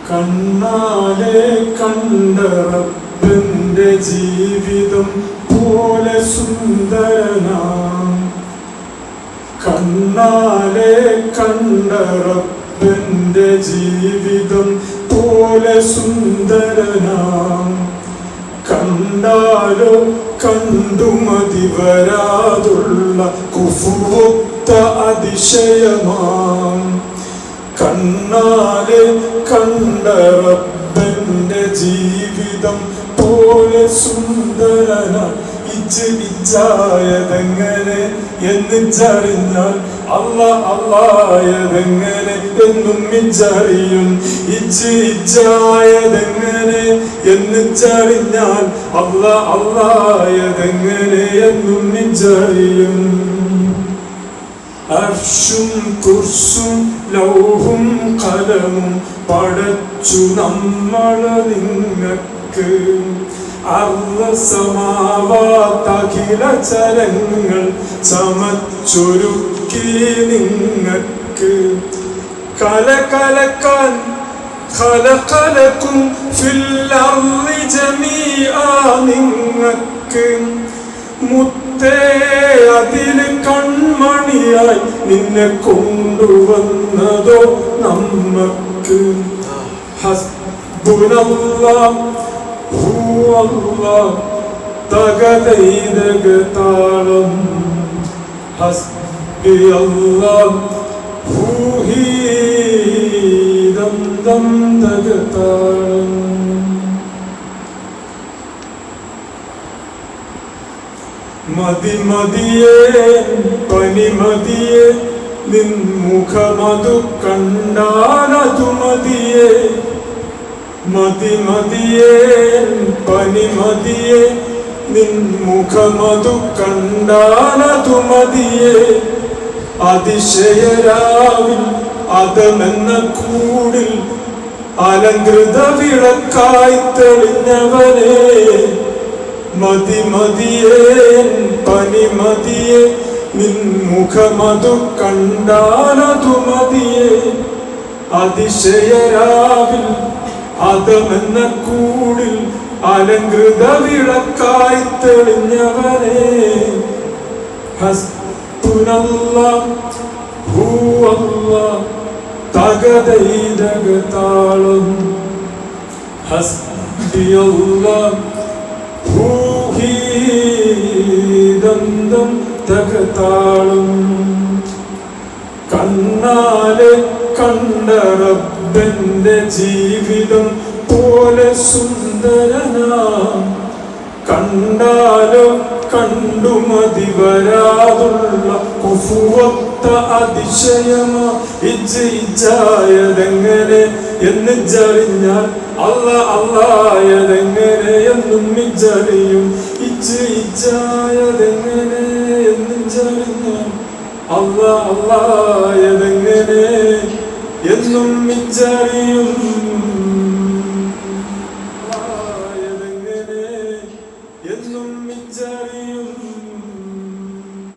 കണ്ണാലെ കണ്ട റബ്ബിന്റെ ജീവിതം പോലെ സുന്ദരനാം. കണ്ണാലെ കണ്ട റബ്ബിന്റെ ജീവിതം പോലെ സുന്ദരനാം. കണ്ടാലോ കണ്ടുമതി വരാതുള്ള കുഫുവൊത്ത അതിശയമാം. കണ്ണാലെ കണ്ട റബ്ബിന്റെ ജീവിതം പോലെ സുന്ദരന ഇജ്ജായതെങ്ങനെ എന്നിച്ചറിഞ്ഞാൽ അള്ളായതെങ്ങനെ എന്നും ഇജ്ജറിയും. ഇജ്ജായതെങ്ങനെ എന്നിച്ചറിഞ്ഞാൽ അള്ളായതെങ്ങനെ എന്നും ഇജ്ജറിയും. അർശും കുർസും ലൗഹും ഖലമും പടച്ചു നമ്മളെ നിങ്ങൾക്ക്. അർളസമാവാത്തഖില ചരങ്ങൾ ചമച്ചൊരുക്കി നിങ്ങൾക്ക്. കലകലക്കാൻ ഖലഖലക്കും ഫിൽ അർളി ജമീഅ നിങ്ങൾക്ക്. മുത്തേ അതില് കൺമണിയായി നിന്നെ കൊണ്ടുവന്നതോ നമ്മക്ക്. ഹസ്ബുനല്ലാഹ് ഹുവല്ലാഹ് തകതൈതക താളം. ഹസ്ബിയല്ലാഹ് ഹൂഹി ദം ദം തക താളം. മതി മതിയേ പനിമതിയേ നിൻ മുഖമതു കണ്ടാലതു മതിയേ. മതി മതിയേ പനിമതിയേ നിൻ മുഖമതു കണ്ടാലതു മതിയേ. അതിശയരാവിൽ അതമെന്ന കൂടിൽ അലങ്കൃത വിളക്കായി തെളിഞ്ഞവനേ. മതി മതിയേ പനിമതിയേ നിൻ മുഖമതു കണ്ടാലതു മതിയേ. അതിശയരാവിൽ അതമെന്ന കൂടിൽ അലങ്കൃത വിളക്കായി തെളിഞ്ഞവനേ. ഹസ്ബുനല്ലാഹ് ഹുവല്ലാഹ് തകതൈതക താളം. ഹസ്ബിയല്ലാഹ് ഹൂഹി ദം ദം തക താളം. കണ്ണാലെ കണ്ട റബ്ബിന്റെ ജീവിതം പോലെ സുന്ദരനാം. കണ്ടാലോ കണ്ടുമതി വരാതുള്ള കുഫുവത്ത അതിശയമാ. ഇജ്ജായതെങ്ങനെ എന്നിച്ചറിഞ്ഞാൽ അള്ളായതെങ്ങനെ എന്നും ഇജ്ജറിയും. ഇജ്ജായതെങ്ങനെ എന്നിച്ചറിഞ്ഞാൽ അള്ളായതെങ്ങനെ എന്നും ഇജ്ജറിയും.